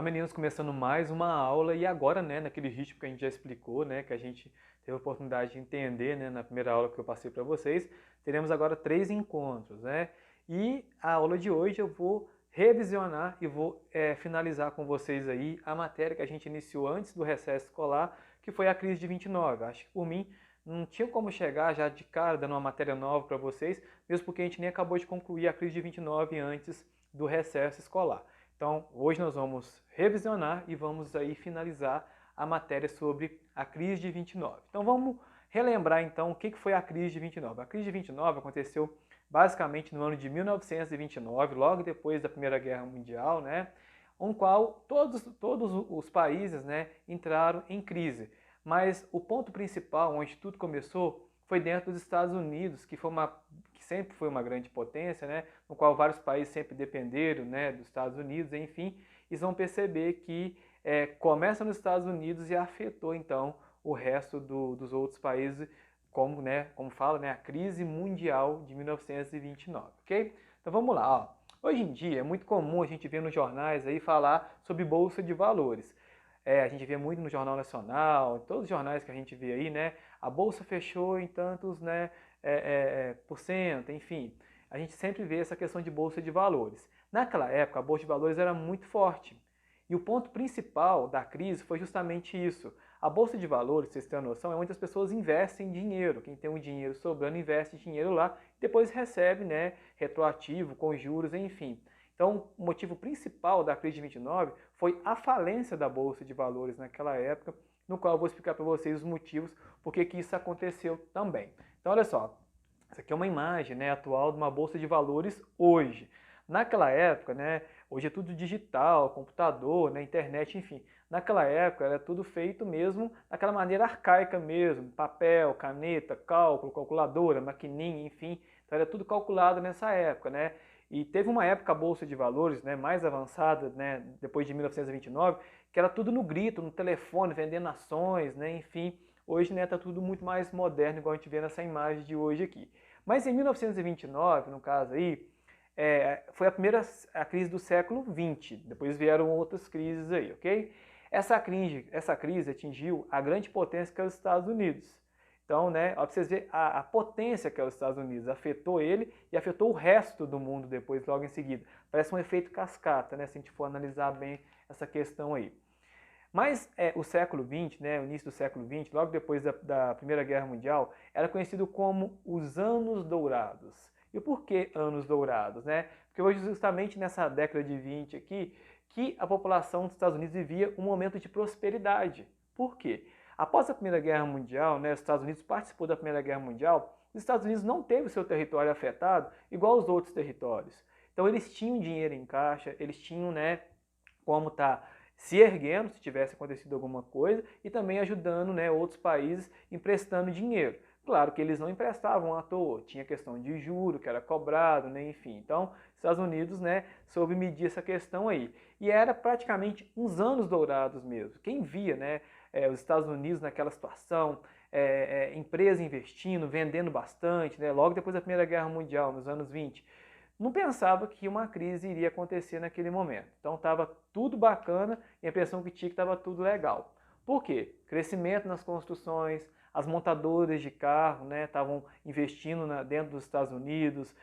meninos, começando mais uma aula e agora, né, naquele ritmo que a gente já explicou, né, que a gente teve a oportunidade de entender, né, na primeira aula que eu passei para vocês, teremos agora 3 encontros, né? E a aula de hoje eu vou revisionar e vou finalizar com vocês aí a matéria que a gente iniciou antes do recesso escolar, que foi a crise de 29. Acho que por mim não tinha como chegar já de cara dando uma matéria nova para vocês, mesmo porque a gente nem acabou de concluir a crise de 29 antes do recesso escolar. Então, hoje nós vamos revisionar e vamos aí finalizar a matéria sobre a crise de 29. Então, vamos relembrar então o que foi a crise de 29. A crise de 29 aconteceu basicamente no ano de 1929, logo depois da Primeira Guerra Mundial, né, no qual todos os países, né, entraram em crise. Mas o ponto principal, onde tudo começou, foi dentro dos Estados Unidos, que sempre foi uma grande potência, né, no qual vários países sempre dependeram, né, dos Estados Unidos, enfim, e vão perceber que começa nos Estados Unidos e afetou então o resto dos outros países, como, né, como fala, né, a crise mundial de 1929, ok? Então vamos lá, ó. Hoje em dia é muito comum a gente ver nos jornais aí falar sobre bolsa de valores. A gente vê muito no Jornal Nacional, em todos os jornais que a gente vê aí, né? A bolsa fechou em tantos, né, por cento, enfim. A gente sempre vê essa questão de bolsa de valores. Naquela época, a bolsa de valores era muito forte. E o ponto principal da crise foi justamente isso. A bolsa de valores, vocês têm uma noção, é onde as pessoas investem dinheiro. Quem tem um dinheiro sobrando investe dinheiro lá, depois recebe, né, retroativo, com juros, enfim. Então, o motivo principal da crise de 29 foi a falência da bolsa de valores naquela época, no qual eu vou explicar para vocês os motivos por que isso aconteceu também. Então, olha só, essa aqui é uma imagem, né, atual de uma bolsa de valores hoje. Naquela época, né, hoje é tudo digital, computador, né, internet, enfim. Naquela época era tudo feito mesmo daquela maneira arcaica mesmo, papel, caneta, cálculo, calculadora, maquininha, enfim. Então era tudo calculado nessa época, né? E teve uma época a bolsa de valores, né, mais avançada, né, depois de 1929, que era tudo no grito, no telefone, vendendo ações, né, enfim. Hoje, né, tá tudo muito mais moderno, igual a gente vê nessa imagem de hoje aqui. Mas em 1929, no caso aí, foi a crise do século XX. Depois vieram outras crises aí, ok? Essa crise atingiu a grande potência que é os Estados Unidos. Então, né, ó, pra vocês verem a potência que é os Estados Unidos, afetou ele e afetou o resto do mundo depois, logo em seguida. Parece um efeito cascata, né, se a gente for analisar bem essa questão aí. Mas o século XX, né, o início do século XX, logo depois da Primeira Guerra Mundial, era conhecido como os Anos Dourados. E por que Anos Dourados? Né? Porque hoje, justamente nessa década de 20 aqui, que a população dos Estados Unidos vivia um momento de prosperidade. Por quê? Após a Primeira Guerra Mundial, né, os Estados Unidos participou da Primeira Guerra Mundial, os Estados Unidos não teve o seu território afetado igual os outros territórios. Então eles tinham dinheiro em caixa, eles tinham, né, como tá se erguendo se tivesse acontecido alguma coisa e também ajudando, né, outros países emprestando dinheiro. Claro que eles não emprestavam à toa, tinha questão de juro que era cobrado, né, enfim. Então, Estados Unidos, né, soube medir essa questão aí. E era praticamente uns anos dourados mesmo. Quem via, né, os Estados Unidos naquela situação, empresa investindo, vendendo bastante, né, logo depois da Primeira Guerra Mundial, nos anos 20, não pensava que uma crise iria acontecer naquele momento. Então estava tudo bacana e a impressão que tinha que estava tudo legal. Por quê? Crescimento nas construções, as montadoras de carro, né, estavam investindo dentro dos Estados Unidos,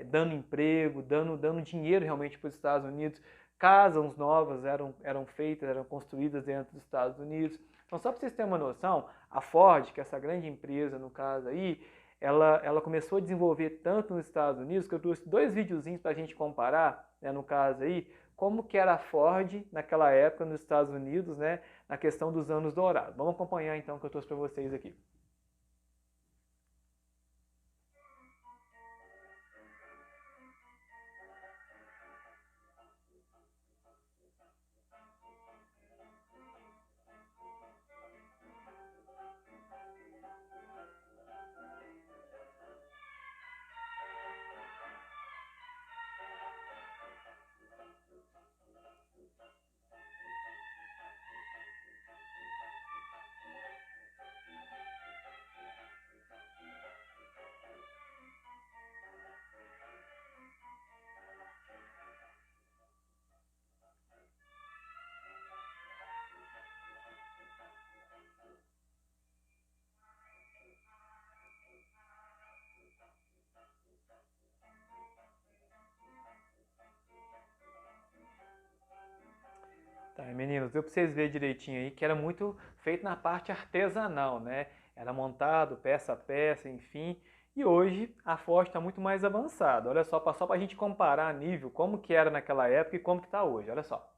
dando emprego, dando dinheiro realmente para os Estados Unidos. Casas novas eram feitas, eram construídas dentro dos Estados Unidos. Então, só para vocês terem uma noção, a Ford, que é essa grande empresa no caso aí, ela começou a desenvolver tanto nos Estados Unidos, que eu trouxe 2 videozinhos para a gente comparar, né, no caso aí, como que era a Ford naquela época nos Estados Unidos, né, na questão dos anos dourados. Vamos acompanhar então o que eu trouxe para vocês aqui. Meninos, deu para vocês verem direitinho aí que era muito feito na parte artesanal, né? Era montado peça a peça, enfim. E hoje a Ford está muito mais avançada. Olha só, só para a gente comparar a nível como que era naquela época e como que está hoje. Olha só.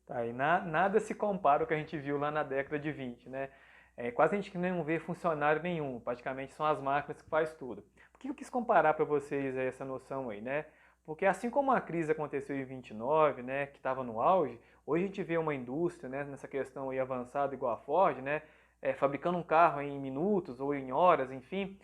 Tá, e nada se compara ao que a gente viu lá na década de 20, né? Quase a gente que não vê funcionário nenhum, praticamente são as máquinas que faz tudo. Por que eu quis comparar para vocês essa noção aí, né? Porque assim como a crise aconteceu em 29, né, que estava no auge, hoje a gente vê uma indústria, né, nessa questão aí avançada igual a Ford, né, fabricando um carro em minutos ou em horas, enfim,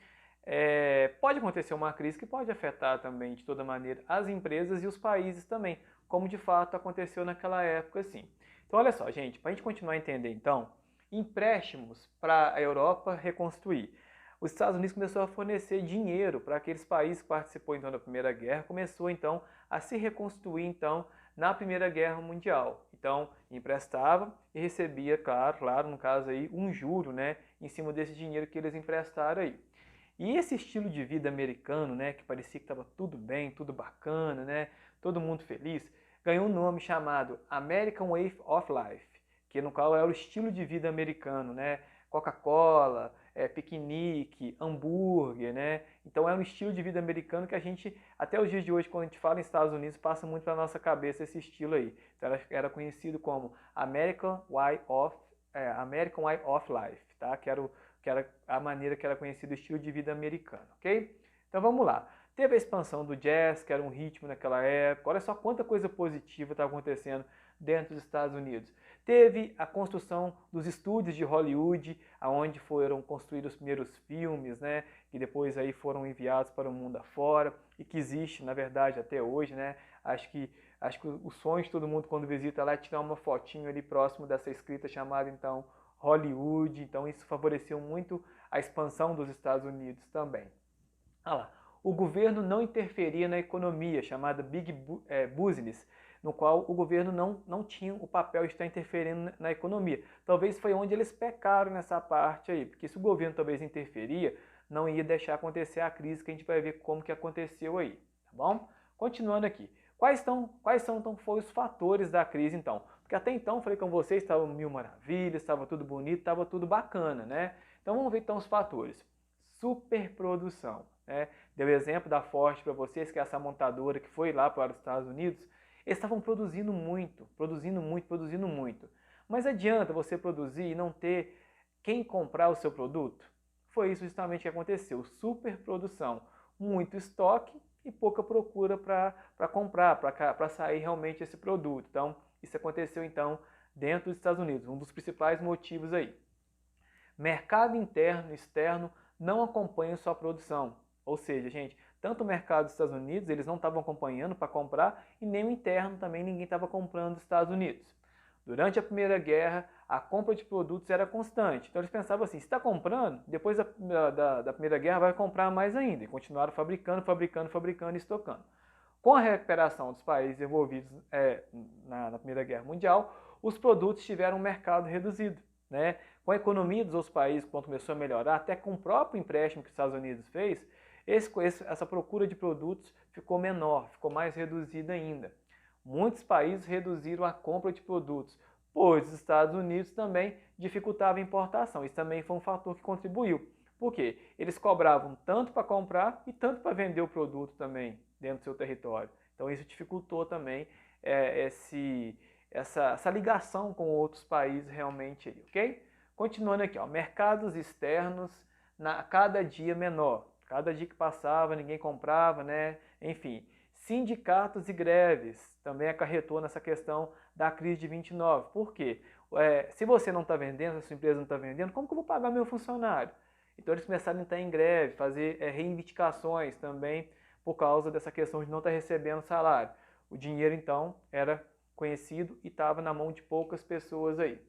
pode acontecer uma crise que pode afetar também, de toda maneira, as empresas e os países também, como de fato aconteceu naquela época, sim. Então, olha só, gente, para a gente continuar a entender, então, empréstimos para a Europa reconstruir. Os Estados Unidos começou a fornecer dinheiro para aqueles países que participou então da Primeira Guerra, começou então a se reconstruir então na Primeira Guerra Mundial. Então, emprestava e recebia, claro, no caso aí, um juro, né, em cima desse dinheiro que eles emprestaram aí. E esse estilo de vida americano, né, que parecia que estava tudo bem, tudo bacana, né, todo mundo feliz, ganhou um nome chamado American Way of Life, que no qual é o estilo de vida americano, né, Coca-Cola, piquenique, hambúrguer, né, então é um estilo de vida americano que a gente, até os dias de hoje, quando a gente fala em Estados Unidos, passa muito para nossa cabeça esse estilo aí. Então era conhecido como American Way of Life, tá, que era a maneira que era conhecido o estilo de vida americano, ok? Então vamos lá. Teve a expansão do jazz, que era um ritmo naquela época. Olha só quanta coisa positiva está acontecendo dentro dos Estados Unidos. Teve a construção dos estúdios de Hollywood, aonde foram construídos os primeiros filmes, né, que depois aí foram enviados para o mundo afora e que existe, na verdade, até hoje, né? Acho que o sonho de todo mundo quando visita lá é tirar uma fotinho ali próximo dessa escrita chamada então Hollywood, então isso favoreceu muito a expansão dos Estados Unidos também. Ah lá, o governo não interferia na economia, chamada Business, no qual o governo não tinha o papel de estar interferindo na economia. Talvez foi onde eles pecaram nessa parte aí, porque se o governo talvez interferia, não ia deixar acontecer a crise que a gente vai ver como que aconteceu aí, tá bom? Continuando aqui. Então, foram os fatores da crise então? Porque até então, falei com vocês, estava mil maravilhas, estava tudo bonito, estava tudo bacana, né? Então vamos ver então os fatores. Superprodução, né? Deu exemplo da Ford para vocês, que é essa montadora que foi lá para os Estados Unidos. Eles estavam produzindo muito, produzindo muito, produzindo muito. Mas adianta você produzir e não ter quem comprar o seu produto? Foi isso justamente que aconteceu. Superprodução, muito estoque e pouca procura para comprar, para sair realmente esse produto. Então, isso aconteceu então dentro dos Estados Unidos, um dos principais motivos aí. Mercado interno e externo não acompanham sua produção. Ou seja, gente, tanto o mercado dos Estados Unidos, eles não estavam acompanhando para comprar, e nem o interno também ninguém estava comprando dos Estados Unidos. Durante a Primeira Guerra, a compra de produtos era constante. Então eles pensavam assim, se está comprando, depois da Primeira Guerra vai comprar mais ainda. E continuaram fabricando, fabricando, fabricando e estocando. Com a recuperação dos países envolvidos na Primeira Guerra Mundial, os produtos tiveram um mercado reduzido, né? Com a economia dos outros países, quando começou a melhorar, até com o próprio empréstimo que os Estados Unidos fez, essa procura de produtos ficou menor, ficou mais reduzida ainda. Muitos países reduziram a compra de produtos, pois os Estados Unidos também dificultavam a importação. Isso também foi um fator que contribuiu. Por quê? Eles cobravam tanto para comprar e tanto para vender o produto também dentro do seu território. Então isso dificultou também essa ligação com outros países realmente, ok? Continuando aqui, ó, mercados externos cada dia menor. Cada dia que passava, ninguém comprava, né? Enfim, sindicatos e greves também acarretou nessa questão da crise de 29. Por quê? Se você não está vendendo, se a sua empresa não está vendendo, como que eu vou pagar meu funcionário? Então eles começaram a entrar em greve, fazer reivindicações também por causa dessa questão de não estar recebendo salário. O dinheiro, então, era conhecido e estava na mão de poucas pessoas aí.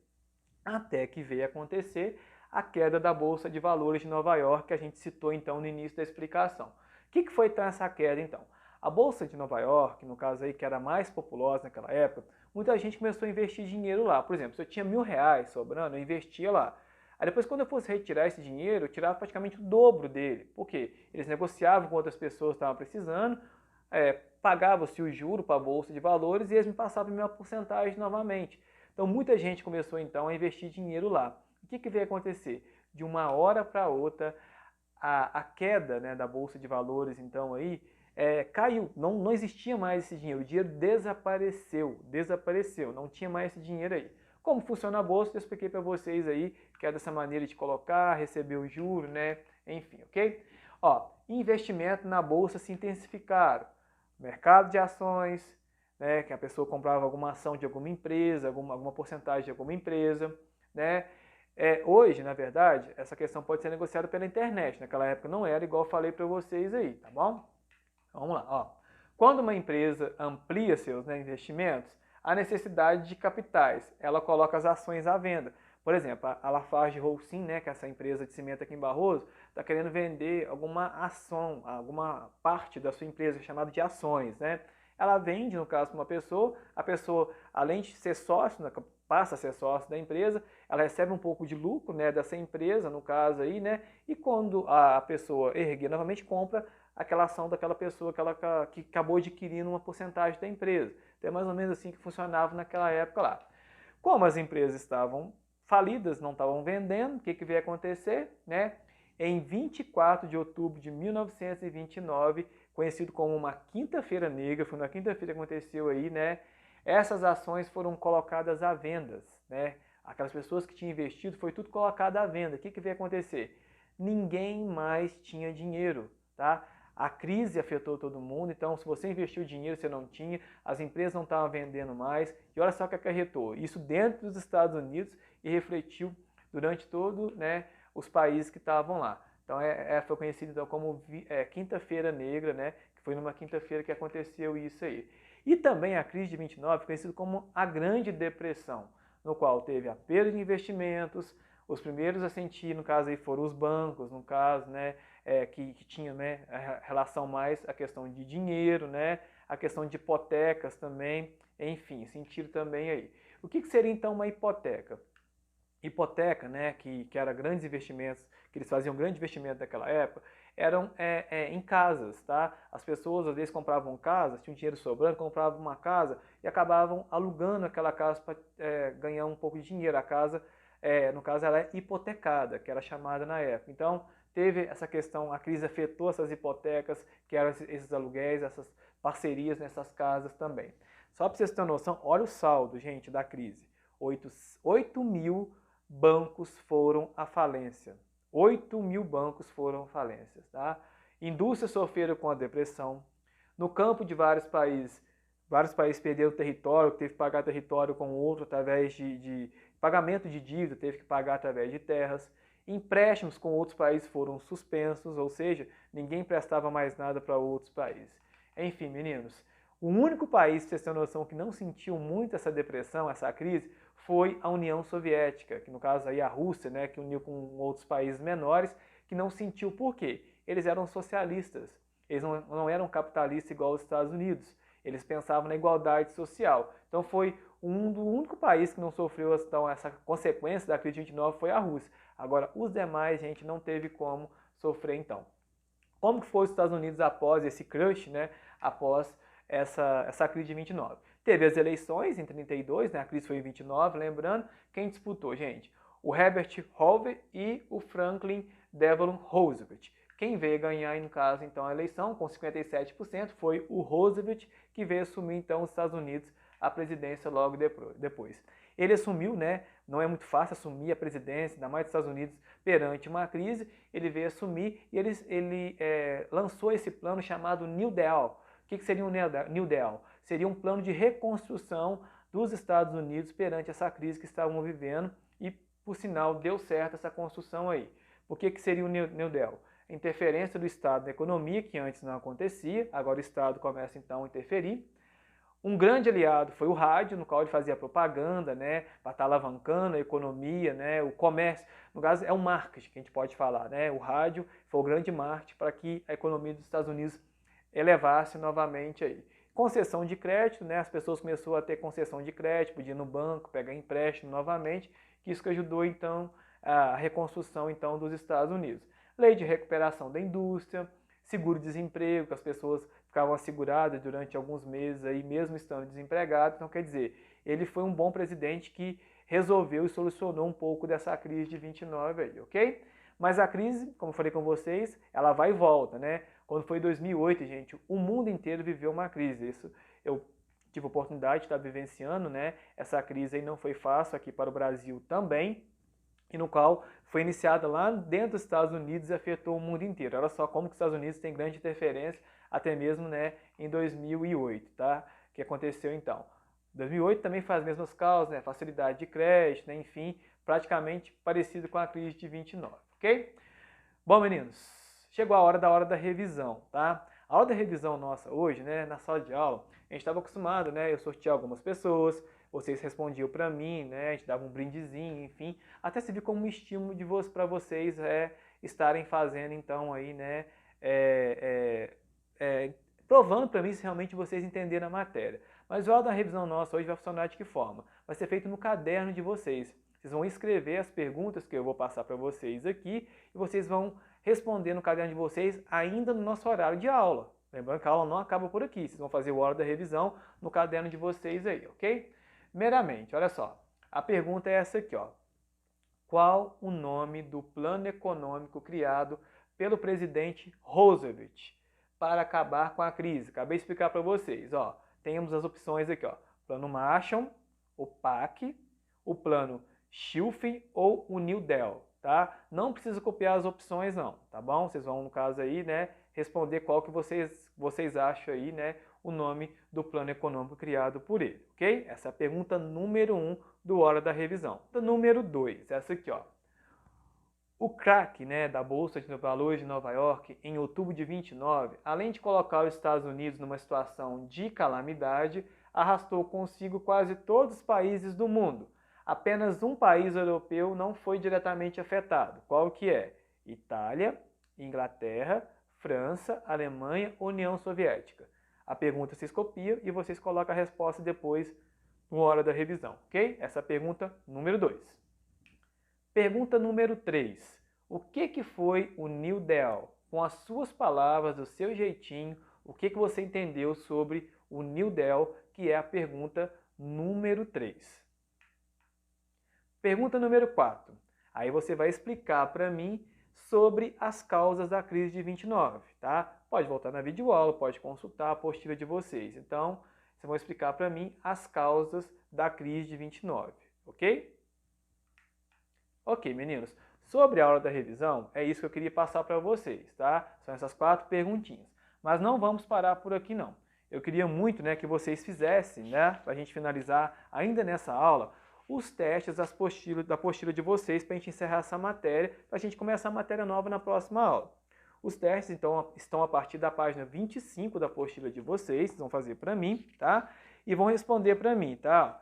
Até que veio acontecer a queda da Bolsa de Valores de Nova York, que a gente citou então no início da explicação. O que foi então essa queda então? A Bolsa de Nova York, no caso aí que era mais populosa naquela época, muita gente começou a investir dinheiro lá. Por exemplo, se eu tinha R$ 1.000 sobrando, eu investia lá. Aí depois, quando eu fosse retirar esse dinheiro, eu tirava praticamente o dobro dele. Por quê? Eles negociavam com outras pessoas que estavam precisando, pagava-se o juro para a Bolsa de Valores e eles me passavam a minha porcentagem novamente. Então muita gente começou então a investir dinheiro lá. O que veio acontecer? De uma hora para outra, a queda, né, da Bolsa de Valores então aí caiu. Não existia mais esse dinheiro. O dinheiro desapareceu. Não tinha mais esse dinheiro aí. Como funciona a Bolsa, eu expliquei para vocês aí, que é dessa maneira de colocar, receber o juro, né? Enfim, ok? Ó, investimento na Bolsa se intensificaram. Mercado de ações, né, que a pessoa comprava alguma ação de alguma empresa, alguma porcentagem de alguma empresa, né? Hoje, na verdade, essa questão pode ser negociada pela internet. Naquela época não era, igual eu falei para vocês aí, tá bom? Vamos lá, ó. Quando uma empresa amplia seus, né, investimentos, há necessidade de capitais. Ela coloca as ações à venda. Por exemplo, a LafargeHolcim, né, que é essa empresa de cimento aqui em Barroso, está querendo vender alguma ação, alguma parte da sua empresa chamada de ações, né? Ela vende, no caso, para uma pessoa, a pessoa, além de ser sócio, né, passa a ser sócio da empresa, ela recebe um pouco de lucro, né, dessa empresa, no caso aí, né? E quando a pessoa erguer novamente, compra aquela ação daquela pessoa que acabou adquirindo uma porcentagem da empresa. Então é mais ou menos assim que funcionava naquela época lá. Como as empresas estavam falidas, não estavam vendendo, o que veio acontecer? Né? Em 24 de outubro de 1929, conhecido como uma quinta-feira negra, foi na quinta-feira que aconteceu aí, né? Essas ações foram colocadas à venda, né? Aquelas pessoas que tinham investido, foi tudo colocado à venda. O que veio acontecer? Ninguém mais tinha dinheiro, tá? A crise afetou todo mundo, então se você investiu dinheiro, você não tinha, as empresas não estavam vendendo mais, e olha só o que acarretou. Isso dentro dos Estados Unidos e refletiu durante todo, né, os países que estavam lá. Então foi conhecido então como Quinta-feira Negra, né, que foi numa quinta-feira que aconteceu isso aí. E também a crise de 29 conhecido como a Grande Depressão, no qual teve a perda de investimentos. Os primeiros a sentir, no caso aí, foram os bancos, no caso, né, que tinha, né, a relação mais a questão de dinheiro, né, a questão de hipotecas também, enfim, sentiram também aí. O que seria então uma hipoteca? Hipoteca, né, que era grandes investimentos, que eles faziam grande investimento naquela época, eram em casas, tá? As pessoas às vezes compravam casas, tinham dinheiro sobrando, compravam uma casa e acabavam alugando aquela casa para ganhar um pouco de dinheiro. A casa, no caso, ela é hipotecada, que era chamada na época. Então, teve essa questão, a crise afetou essas hipotecas, que eram esses aluguéis, essas parcerias nessas casas também. Só para vocês terem noção, olha o saldo, gente, da crise. 8.000 bancos foram à falência. 8.000 bancos foram falências. Tá? Indústrias sofreram com a depressão. No campo de vários países perderam território, teve que pagar território com outro através de pagamento de dívida, teve que pagar através de terras. Empréstimos com outros países foram suspensos, ou seja, ninguém prestava mais nada para outros países. Enfim, meninos, o único país, pra vocês terem noção, que não sentiu muito essa depressão, essa crise, foi a União Soviética, que no caso aí a Rússia, né, que uniu com outros países menores, que não sentiu por quê? Eles eram socialistas, eles não eram capitalistas igual os Estados Unidos, eles pensavam na igualdade social. Então foi o único país que não sofreu então, essa consequência da crise de 29 foi a Rússia. Agora, os demais, gente, não teve como sofrer então. Como que foi os Estados Unidos após esse crush, né, após essa crise de 29? Teve as eleições em 32, né, a crise foi em 29, lembrando, quem disputou, gente? O Herbert Hoover e o Franklin Delano Roosevelt. Quem veio ganhar, no caso, então, a eleição com 57% foi o Roosevelt, que veio assumir, então, os Estados Unidos a presidência logo depois. Ele assumiu, né, não é muito fácil assumir a presidência, ainda mais dos Estados Unidos, perante uma crise, ele veio assumir e ele lançou esse plano chamado New Deal. O que seria um New Deal? Seria um plano de reconstrução dos Estados Unidos perante essa crise que estavam vivendo e, por sinal, deu certo essa construção aí. Por que seria o New Deal? interferência do Estado na economia, que antes não acontecia, agora o Estado começa então a interferir. Um grande aliado foi o rádio, no qual ele fazia propaganda, né, para estar alavancando a economia, né, o comércio. No caso, é o marketing que a gente pode falar, né? O rádio foi o grande marketing para que a economia dos Estados Unidos elevasse novamente aí. Concessão de crédito, né? As pessoas começaram a ter concessão de crédito, podia ir no banco, pegar empréstimo novamente, que isso que ajudou então a reconstrução então dos Estados Unidos. Lei de recuperação da indústria, seguro-desemprego, que as pessoas ficavam asseguradas durante alguns meses aí, mesmo estando desempregadas. Então, quer dizer, ele foi um bom presidente que resolveu e solucionou um pouco dessa crise de 29 aí, ok? Mas a crise, como eu falei com vocês, ela vai e volta, né? Quando foi 2008, gente, o mundo inteiro viveu uma crise. Isso eu tive a oportunidade de estar vivenciando, né? Essa crise aí não foi fácil aqui para o Brasil também, e no qual foi iniciada lá dentro dos Estados Unidos e afetou o mundo inteiro. Olha só como que os Estados Unidos têm grande interferência, até mesmo, né, em 2008, tá? O que aconteceu então? 2008 também faz as mesmas causas, né? Facilidade de crédito, né? Enfim, praticamente parecido com a crise de 29, ok? Bom, meninos, chegou a hora da revisão, tá? A hora da revisão nossa hoje, né, na sala de aula, a gente estava acostumado, né, eu sortear algumas pessoas, vocês respondiam para mim, né, a gente dava um brindezinho, enfim, até servir como um estímulo para vocês estarem fazendo, então, aí, né, provando para mim se realmente vocês entenderam a matéria. Mas o aula da revisão nossa hoje vai funcionar de que forma? Vai ser feito no caderno de vocês. Vocês vão escrever as perguntas que eu vou passar para vocês aqui e vocês vão responder no caderno de vocês ainda no nosso horário de aula. Lembrando que a aula não acaba por aqui, vocês vão fazer o hora da revisão no caderno de vocês aí, ok? Primeiramente, olha só, a pergunta é essa aqui, ó. Qual o nome do plano econômico criado pelo presidente Roosevelt para acabar com a crise? Acabei de explicar para vocês, ó. Temos as opções aqui, ó. Plano Marshall, o PAC, o plano Schulfin ou o New Deal, tá? Não precisa copiar as opções não, tá bom? Vocês vão, no caso aí, né, responder qual que vocês acham aí, né, o nome do plano econômico criado por ele, ok? Essa é a pergunta número 1 do Hora da Revisão. A número 2, essa aqui, ó. O crack, né, da Bolsa de Valores de Nova York, em outubro de 29, além de colocar os Estados Unidos numa situação de calamidade, arrastou consigo quase todos os países do mundo. Apenas um país europeu não foi diretamente afetado. Qual que é? Itália, Inglaterra, França, Alemanha, União Soviética. A pergunta vocês copiam e vocês colocam a resposta depois na hora da revisão, ok? Essa é a pergunta número 2. Pergunta número 3. O que foi o New Deal? Com as suas palavras, do seu jeitinho, o que você entendeu sobre o New Deal, que é a pergunta número 3. Pergunta número 4. Aí você vai explicar para mim sobre as causas da crise de 29, tá? Pode voltar na videoaula, pode consultar a apostila de vocês. Então, vocês vão explicar para mim as causas da crise de 29, ok? Ok, meninos. Sobre a aula da revisão, é isso que eu queria passar para vocês, tá? São essas 4 perguntinhas. Mas não vamos parar por aqui, não. Eu queria muito, né, que vocês fizessem, né, para a gente finalizar ainda nessa aula, os testes da apostila de vocês para a gente encerrar essa matéria, para a gente começar a matéria nova na próxima aula. Os testes, então, estão a partir da página 25 da apostila de vocês vão fazer para mim, tá? E vão responder para mim, tá?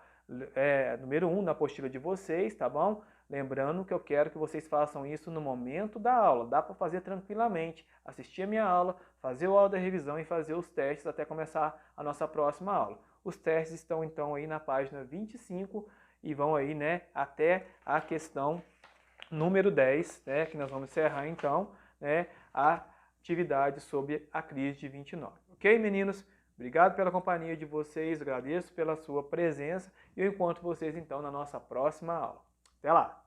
Número 1 na apostila de vocês, tá bom? Lembrando que eu quero que vocês façam isso no momento da aula. Dá para fazer tranquilamente, assistir a minha aula, fazer o aula da revisão e fazer os testes até começar a nossa próxima aula. Os testes estão, então, aí na página 25 e vão aí, né, até a questão número 10, né, que nós vamos encerrar, então, né, a atividade sobre a crise de 29. Ok, meninos? Obrigado pela companhia de vocês, agradeço pela sua presença e eu encontro vocês, então, na nossa próxima aula. Até lá!